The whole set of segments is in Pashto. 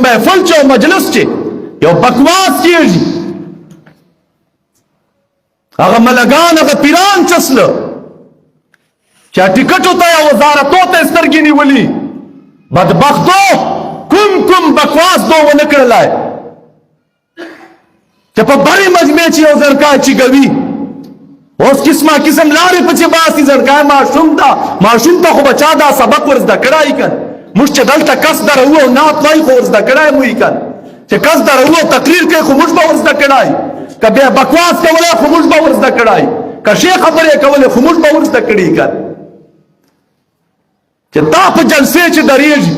محفل چه او مجلس چه یو بکواس کیږي هغه ملګان هغه پیران چسله چا ټیکټو ته یا وزارتو ته سترګې نیولي بدبختو کوم بکواس دو ونه کړلای چې په بری مجمع چې یو زرکای چې ګوي اوس قسمه قسم لارې پچې باسي زرکای ماشوم ته خو بچا دا سبق ورزده کړای کن موږ چې دلته کس درو او نعت وایي خو ورزده کړای مو یې کن چې کس درو تقریر کوي خو موږ به ورزده کړای که بیا بکواس کولی خو موږ به ورزده کړای که ښې خبرې کولې خو موږ به ورزده کړي کن چې تا په جلسې چې درېږي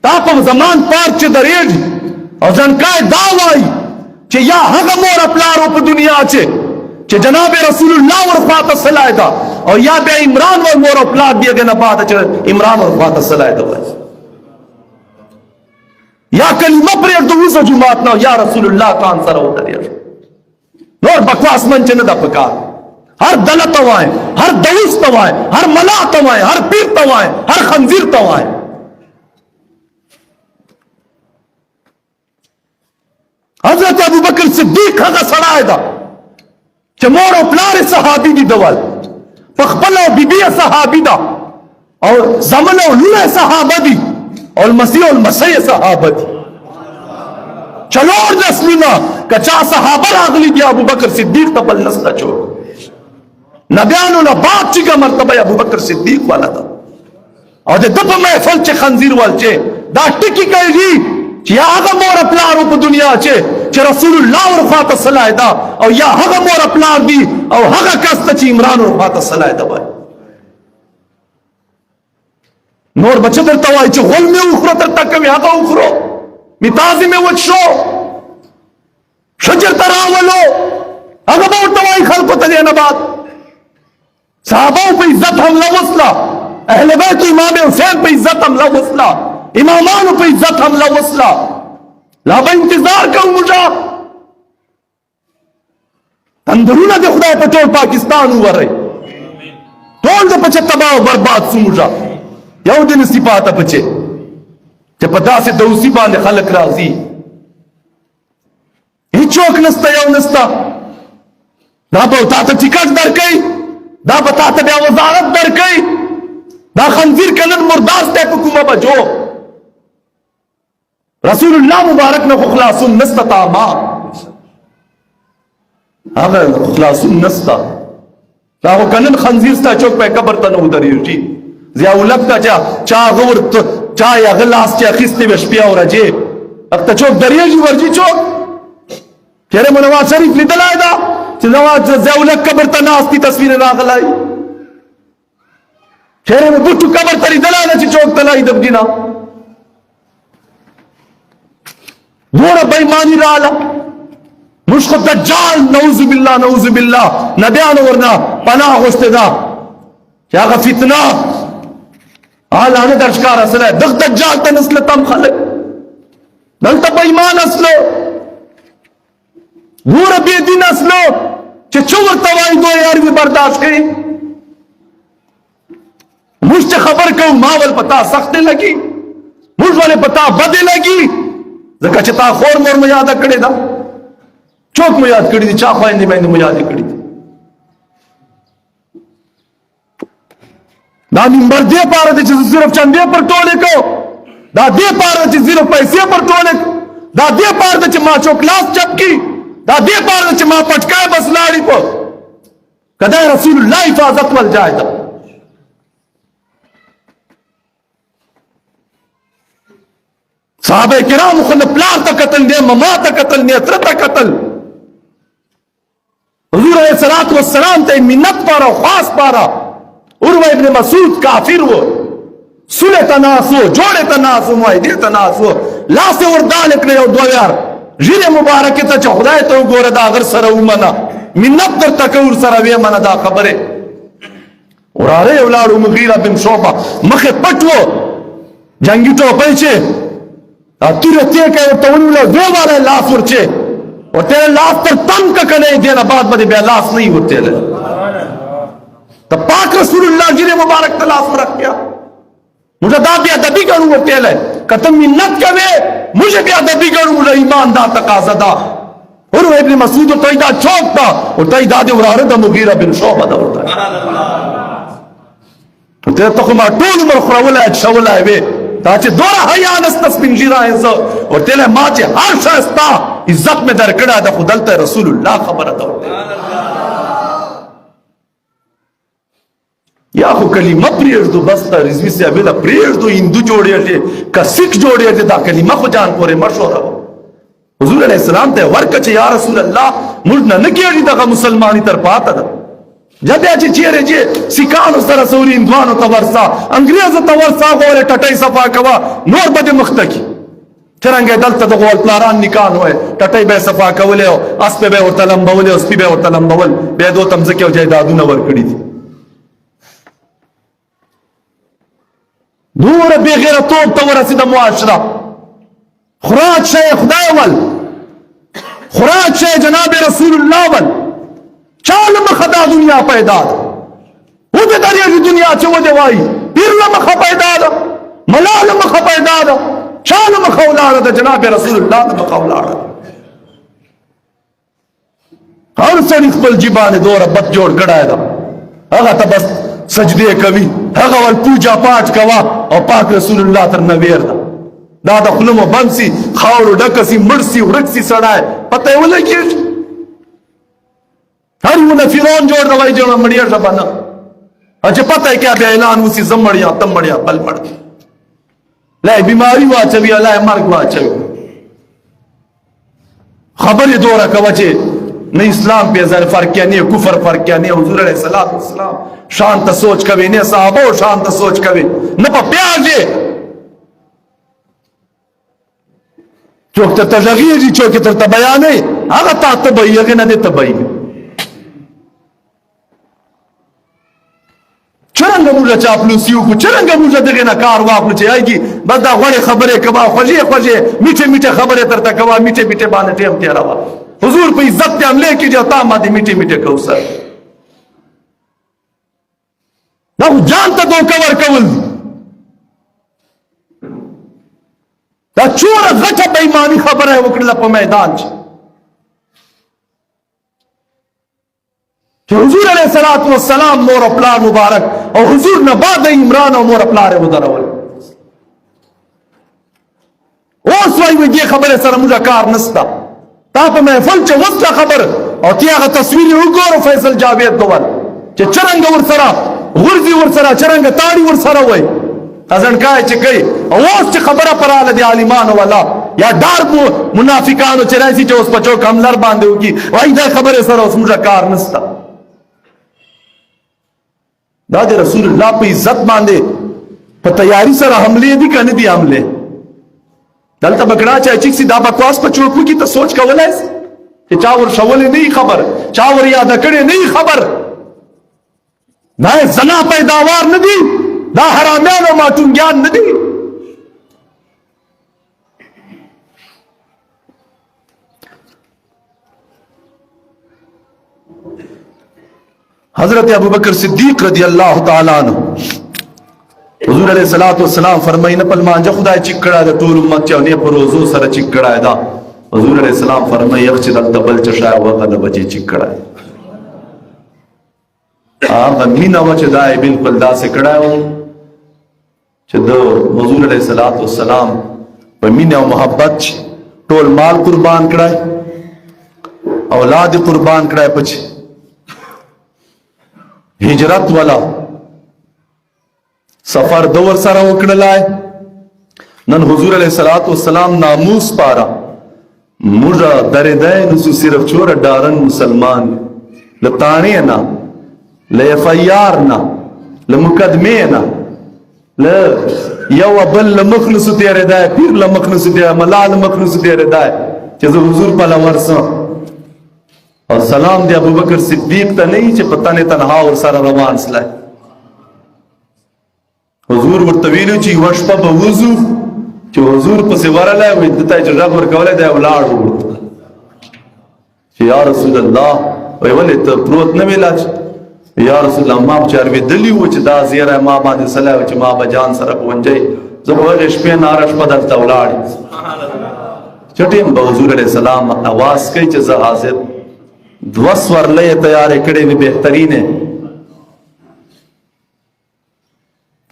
تا په زمان پارک چې درېږي او ځنکای دا وایي چې یا هغه مور پلارو په دنیا چې جناب رسول الله ورخواته صلای ده او یا بیا عمران ور مور پلار دیګه نه پاته چې عمران ورخواته صلای ده وایي یا کلمه پرېږدو اوسه جماعت نه یا رسول الله کان سره ودرېږي نور بکواس من چې نه ده پکار هر دله ته وایي هر دوس ته وایي هر ملا ته وایي هر پیر ته وایي هر خنزیر ته وایي حضرت ابو بکر صدیق هغه سړی ده چې مور او پلار صحابي دي دول په خپل او بیبي صحابي ده او زمن او لونه صحابه دي او المسیح او المسیح صحابه دي چلور نسلونه که چا صحابه راغلي دي ابو بکر صدیق ته بل نسل چور نبیانو نه بعد چې مرتبه ابو بکر صدیق والا ده او د ده په محفل چې خنزیر ول چې دا ټکی کوي چې یا هغه مور پلار په دنیا چې رسول الله ورخواته صلای ده او یا هغه مور پلار دي او هغه کس ته چې عمران ورخواته صلای ده وایي نور بچه درته وایي چې غول مې وخوره درته کوي هغه وخورو متازې مې وچ شو شجر ته راولو هغه به ورته وایي خلکو ته دې نه بعد صحابو په عزت حمله وسله اهل بیت امام حسین په عزت حمله وسله امامانو په عزت حمله وسله لا به انتظار کوو موږ تندرونه د خدای په ټول پاکستان وورئ ټول د پچه تباه او برباد سو موږ یو د نصي پاته پچه چې په داسې دوسي باندې خلک راځي هیڅوک نسته یو نسته دا به تا ته ټیکټ درکوي دا به تا ته بیا وزارت درکوي دا خنزیر کنن مردار دی په کومه بجو رسول الله مبارک نه خلاصون نسته تاما هغه خلاصون نسته دا کنن خنزیر ستا چوک په قبر ته نه ودرېږي ضیاء الحق ته چا غور چا یا غلاس چې اخیستې وي شپې او ورځې هغه چوک درېږي ورځي چوک چېرې مو نواز شریف لیدلی ده چې ضیاء الحق قبر ته ناست دي تصویر راغلی چېرې مو بوټو قبر ته لیدلی ده چې چوک تلای دبجي نه دوره بېماني رااله موږ خو دجال نعوذ بالله نعوذ بالله نبیانو ورنه پناه غوښتې ده چې هغه فتنه حالانه در ښکاره سره دغه دجال ته نسله تم خلک دلته بېمان اصلو دوره بېدین اصلو چې څه ورته وایي دوی هر وي برداشت کوي موږ چې خبر کوو ما ول په تا سختې لګي موږ ولې په تا بدې لګي ځکه چې تا خور مور مو یاده کړې ده څوک مو یاد کړي دي چا خویندې میندې مو یادې کړي دي دا منبر دې پاره دی چې صرف چندې پر ټولې کو دا دې پاره چې صرف پیسې پر ټولې کو دا دې پاره چې ما چوکلاس چپ کی دا دې پاره چې ما پټکای بس لاړې په کدا رسول الله حفاظت ول جای ده صحابه کرام خو نه پلار ته قتل نه مما ته قتل نه تر ته قتل حضور علیہ الصلوۃ والسلام ته منت پاره خاص پاره عروه ابن مسعود کافر و سله تناسو جوړه تناسو مای دې تناسو لاس وردان کړو یو دویار ژیره مبارکه ته چې خدای ته وګوره دا غر سره ومنه منت در تکور سره وې منه دا خبره وراره اولاد مغیره بن شعبه مخه پټو جنگی ټوپۍ چې اتوره ته کوي ته ونیول زوواله لاس ورچه ورته لاس تر تم کا کنه دې نه بعد باندې بیا لاس نه ورته तो पाक रसूल जिरे मुबारक तलाश रख गया मुझे दादिया दबी करूँ वो तेल है कतम मिन्नत कवे मुझे भी ادبی ګڼو ایمان دا تقاضا ده. عروه ابن مسعود ته دا چوک ده او ته دا د وراره د مغیره بن شعبه ده ورته ته ته ما ټول عمر خورولای شولای وې دا چې دوره حیا نست سپین ږیره زه ورته له ما چې هر شاستا عزت مې درکړه د خدلته رسول الله خبره ده یا خو کلمه پریږدو بس ته رضوي صاحب دا پریږدو هندو جوړېږي که سکھ جوړېږي دا کلمه خو جان پورې مشوره وه حضور علیہ السلام ته ورکه چې یا رسول الله موږ نه کېږي دغه مسلماني تر پاته ده جبیا چې چیرې چې سکانو سره سوري هندوانو ته ورسا انګریزو ته ورسا غوړې ټټۍ صفا کوه نور به دې مخته کي څرنګه دلته د غول پلاران نکان وای ټټۍ به صفا کولې او اس په به ورته لمبولې او سپي به ورته لمبول به دو تمځکې او جایدادونه ورکړي دي دومره بې غیرتوب ته ورسېده معاشره خوراک شی خدای ول خوراک شی جناب رسول الله ول چال مخه دا دنیا پیدا ده ودې درېږي دنیا چې ودې وایي پیر له مخه پیدا ده ملا له مخه پیدا ده چا له مخه ولاړه ده جناب رسول الله له مخه ولاړه ده هر سړي خپل جیبانې دوره بد جوړ کړی ده هغه ته بس سجدې کوي هغه ول پوجا پاټ کوه او پاک رسول الله تر نه ویر ده دا د خوله مو بند سي خاورو ډکه سي مړ سي ورک سي سړی پته یې ولګېږي هر یو نه فرعون جوړ ده وایي جوړه مړیږه به نه چې پته یې کیا بیا اعلان وسي زه مړ یم ته مړ یم بل مړ لا یې بیماري واچوي لا یې مرګ واچوي خبرې دوره کوه چې نه اسلام پہ ذر فرق کیا نہیں کفر فرق کیا نہیں حضور علیہ الصلوۃ والسلام شان ته سوچ کوي نه صحابه شان ته سوچ کوي نه په پیاږي چوک ته تغییږي چوک ته بیانې هغه ته تبیږي نه دي تبیږي چرنګ موږ چاپلوسیو کو چرنګ موږ دغه نه کار واخلو چې ایږي بس دا غوړې خبرې کبا خوږې خوږې میټه میټه خبرې ترته کوا میټه میټه باندې ټیم تیراوه حضور په عزت ته حمله کیږي تا باندې میټه میټه کوسر دا جان ته دوکه ورکول دا چوره غټه بېماني خبره وکړله په میدان چې حضور علیه الصلاۃ والسلام مور او پلار مبارک او حضور نه بعد عمران او مور او پلار یې ودرول اوس وایي دې خبره سره موږ کار نسته تا په محفل چې وسته خبر او تی هغه تصویر وګورو فیصل جاوید دوال چې چرنګ ورسره غورځي ورسره چرنګ تاړي ورسره وای ازنکای چې کوي او اوس چې خبره پراله دي عالمانو والا یا ډار منافقانو چې راځي چې اوس په چوک حملر باندې وکي وای دا خبره سره اوس موږ کار نسته دا د رسول الله په عزت باندې په تیاری سره حمله دي کنه دي حمله دلته بکړه چې سي دا بکواس په چوکو کې ته سوچ کولای چې چا ور شولې نه خبر چا ور یاد کړي نه خبر نه زنا پیداوار نه دي دا حرامیان او ماټونګیان نه دي حضرت ابوبکر صدیق رضی اللہ تعالی عنہ حضور علیہ الصلوۃ والسلام فرمایي نه په مانځه خدای چې کړه د ټول امت چې نه په روزو سره چې کړه دا حضور علیہ السلام فرمایي چې د بل چې شای وغه د بچي چې کړه هغه مینا و چې دای بالکل داسې کړه چې د حضور علیہ الصلوۃ والسلام په مینا او محبت ټول مال قربان کړه اولاد قربان کړه پچ هجرت والا سفر دور سره وکړلای نن حضور علیہ الصلوۃ والسلام ناموس پارا موږ درې دای نو صرف چور ډارن مسلمان لطانی نه لفیار نه لمقدمه نه ل یو بل مخلص تیرې دای پیر لمخلص دی ملال مخلص تیرې دای چې حضور په لورسو او سلام دی ابوبکر صدیق ته نه چې پتا نه تنها ور سره روان سلای حضور ورته ویلو چې وشپه به وضو چې حضور پسې ورلای وي دته چې رب ورکولای دی ولاړو چې یا رسول الله وی ولې ته پروت نه ویلاچ یا رسول الله ما بچار وی دلی و چې دا زیره ما باندې سلام چې ما به جان سره پونځي زه به شپې نارش په دلته ولاړ چټیم به حضور علیہ السلام आवाज کوي چې زه حاضر دوه سورلې تیارې کړې وي بهترینه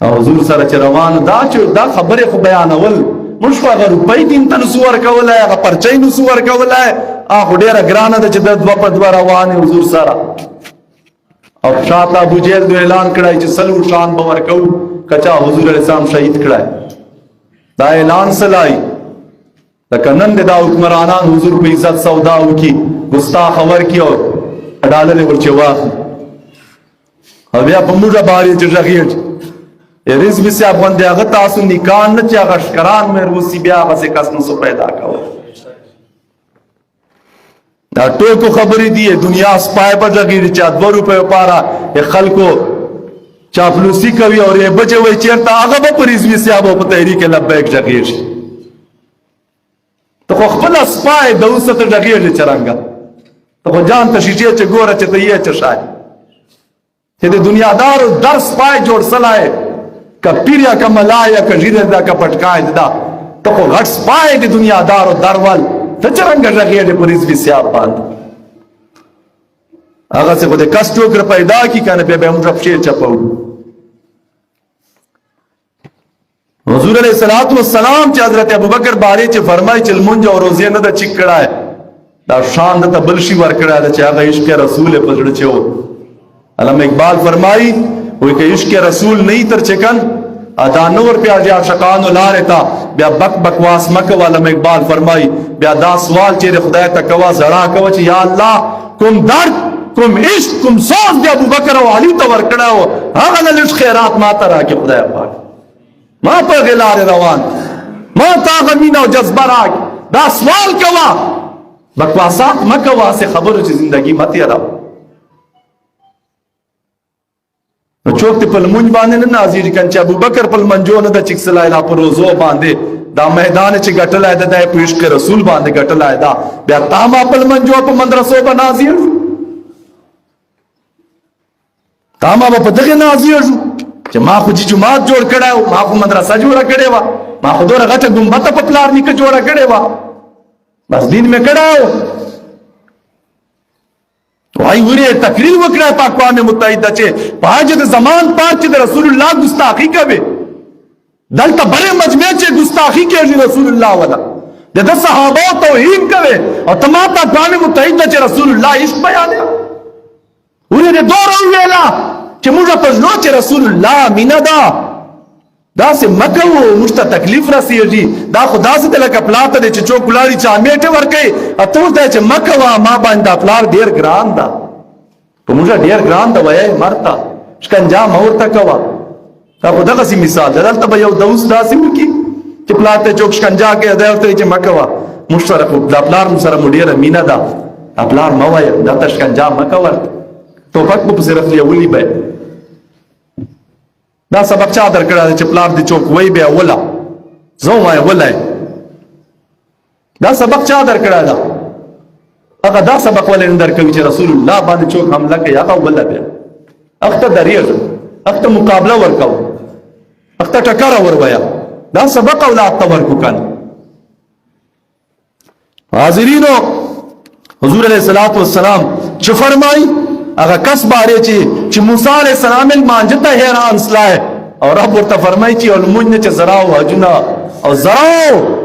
او حضور سره چې روان دا خبره خو بیانول موږ خو هغه روپۍ دین ته نسو ورکولی هغه پرچۍ نسو ورکولی خو ډېره ګرانه ده چې د دوه په دوه روانې حضور سره او شاته ابوجهل دو اعلان کړی چې څلور شان به ورکوو که چا حضور علیه السلام شهید کړی دا اعلان سلای لکه نن د دا حکمرانان حضور په عزت سودا وکړي ګستاخه ورکړي او ډالرې ورچې واخلي او بیا په موږه بارې چې غږېږي رزمي صاحب باندې هغه تاسو نکان نه چې هغه ښکران مې روسي بیا هغسې کس نسو پیدا کولی دا ټوکو خبرې دي دنیا سپای به غږېږي چې 2 روپیو پاره خلکو چاپلوسي کوي او یې بچې وایي چېرته هغه به په رزمي صاحب او په تحریک لبیک غږېږي ته خو خپله سپای د اوسه ته غږېږي چرنګه ته خو ځان ته شیشې چې ګوره چې ته یې چې شای چې د دنیادارو در سپای جوړ سلی که پیر یا که ملا یا که ژیره ده که پټکای ده ته خو غټ سپای د دنیادارو درول ته څرنګه غږېږې په رضوي صاحب باندې هغسې خو د کس ټوکر پیدا کړي که نه بیا به یې موږ پښې چپوو حضور علیہ السلام چې حضرت ابوبکر بارے چې فرمایي چې لمونځ او روزې نه ده چیک کړی دا شان ده ته بل شي ورکړی ده چې هغه عشق رسول یې په زړه چې و علامه اقبال فرمایي وایي که عشق رسول نه تر چکن دا نور پیا جا شقانو لارې ته بیا بک بکواس مه کوه علامه اقبال فرمایي بیا دا سوال چیرې خدای ته کوه زړه کوه چې یا الله کوم درد کوم عشق کوم سوز د ابوبکر او علي ته ورکړی و هغه نه لږ خیرات ما ته راکړي خدای پاک ما په هغې لارې روان ما ته هغه مینه او جذبه راکړي دا سوال کوه بکواسات مه کوه هسې خبرو چې زندګي مه تېروه نو چوک ته په لمونځ باندې نه نازېږي که چې ابوبکر په لمنځو نه ده چکسلی لا په روزو باندې دا میدان چې ګټلی ده دا یې په عشق رسول باندې ګټلی ده بیا تا ما په لمنځو په مدرسو به نازېږو تا ما به په دغې نازېږو چې ما خو چې جومات جوړ کړی و ما خو مدرسه جوړه کړې وه ما خو دومره غټه ګنبده په پلار نیکه جوړه کړې وه بس دین مې کړی و وای ورې تقریر وکړه په اقوام متحده چې په حاجت زمان پات چې د رسول الله ګستاخی کوي دلته بلې مجمع چې ګستاخی کوي رسول الله ولا د صحابه توهین کوي او تمام اقوام متحده چې رسول الله عشق بیانوي ورې دوره ویلا چې موږ په ژوند چې رسول الله مینا ده داسې مکه و موږ ته تکلیف رسېږي دا خو داسې دی لکه پلار ته دی چې څوک ولاړي چا میټې ورکوي ته ورته چې مکه وه ما باندې دا پلار ډېر ګران ده په موږ ډېر ګران ده وایي مرته شکنجه مه ورته کوه دا خو دغسې مثال ده دلته به یو دوس داسې وکړي چې پلار ته څوک شکنجه کوي دی ورته چې مه کوه موږ سره خو دا پلار مو سره مو ډېره مینه ده دا پلار مه وایه دا ته شکنجه مه کوه ټوپک به پسې رفلیولي به دا سبق چا درکړی چې پلار دې څوک وایي بیا وله زه وایه ولی دا سبق چا درکړی ده هغه دا سبق ولې نه درکوي چې رسول الله باندې څوک حمله کوي هغه وله بیا هغه ته درېږه هغه ته مقابله ورکوه هغه ته ټکره وروایه دا سبق اولاد ته ورکو کنه حاضرینو حضور علیه السلام چې فرمایي هغه کس باره چې موسی علیه السلام لمانځه ته حیران سلای او رب ورته فرمایي چې لمونځ نه چې زرا او حجونه او زرا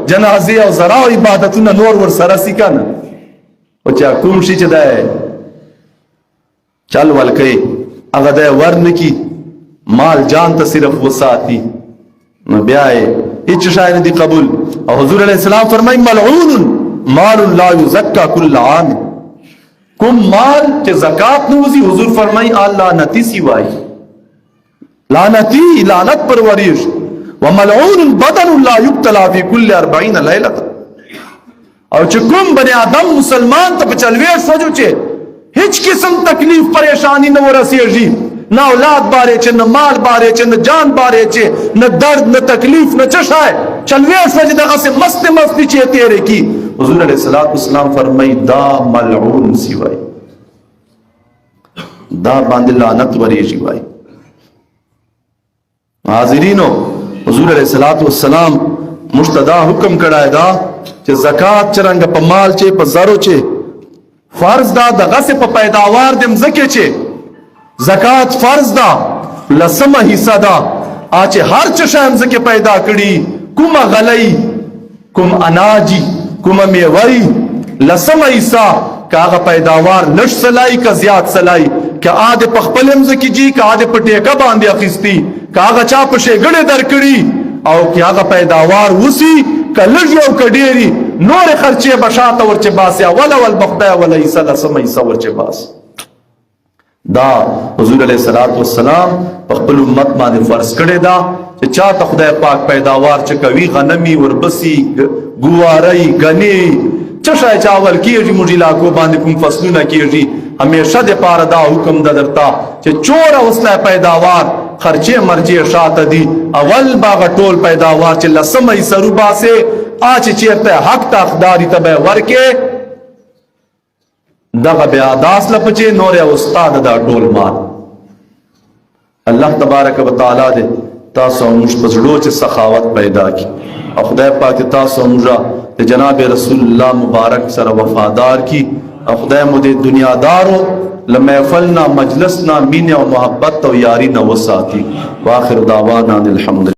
جنازې او زرا عبادتونه نور ورسره سي که نه او چې کوم شي چې دی چل ول کوي هغه دی ور نه کي مال جان ته صرف وساتي نو بیا یې هېڅ شی نه دي قبول او حضور علیه السلام فرمایي ملعون مال لا یزکا کل عام کوم مال چې زکات نه وزي حضور فرمایي لعنتي سی وای لعنتي لعنت پروريش وملعون بدن لا يبتلى في كل 40 ليله او چې کوم بني آدم مسلمان ته په چلوي سوچو چې هیڅ قسم تکلیف پریشانی نه ورسیږي نه اولاد باره چې نه مال باره چې نه جان باره چې نه درد نه تکلیف نه چشای چلوي سوچ دغه سه مست چې تیرې کی حضور علیہ السلام فرمائی دا ملعون سی وائی دا باندې لعنت وریږي وای حاضرینو حضور علیہ السلام مشتدا حکم کړای دا چې زکات چرنګ په مال چې په زرو چې فرض دا دغه سے په پیداوار د مزکه چې زکات فرض دا لسمه حصہ دا اچ هر چ شان زکه پیدا کړي کوم غلئی کوم اناجی کوم میوي لسمه حصہ کاغه پیداوار نش سلای کا زیات سلای که آده په خپل مزکی جی که آده په ټیکه باندې اخیستی کاغه چا په شګړې درکړي او که هغه پیداوار وسی کلږ یو کډيري نور خرچه بشاته ورچه باسه ول بخدا ولا یسل سمې سور چه باس دا حضور علیہ الصلوۃ والسلام په خپل امت باندې فرض کړی دا چې چا ته خدای پاک پیداوار چکوي غنمي وربسي ګواري غني چشای چاول کیږي موږ علاقو باندې کوم فصلونه کیږي همیشه د پاره دا حکم د درتا چې چور اوسله پیداوار خرچه مرجه شاته دي اول باغ ټول پیداوار چې لسمې سرو باسه اچ چیرته حق تقداری تبه ورکه دغه بیا داس لپچې نور استاد دا ټول مال الله تبارک وتعالى دې تاسو موږ په زړه چې سخاوت پیدا کی او خدای پاک تاسو موږ جناب رسول الله مبارک سره وفادار کی او خدای مو دې دنیا دارو لمحفلنا مجلسنا مين او محبت او یاری نو ساتي واخر دعوانا الحمد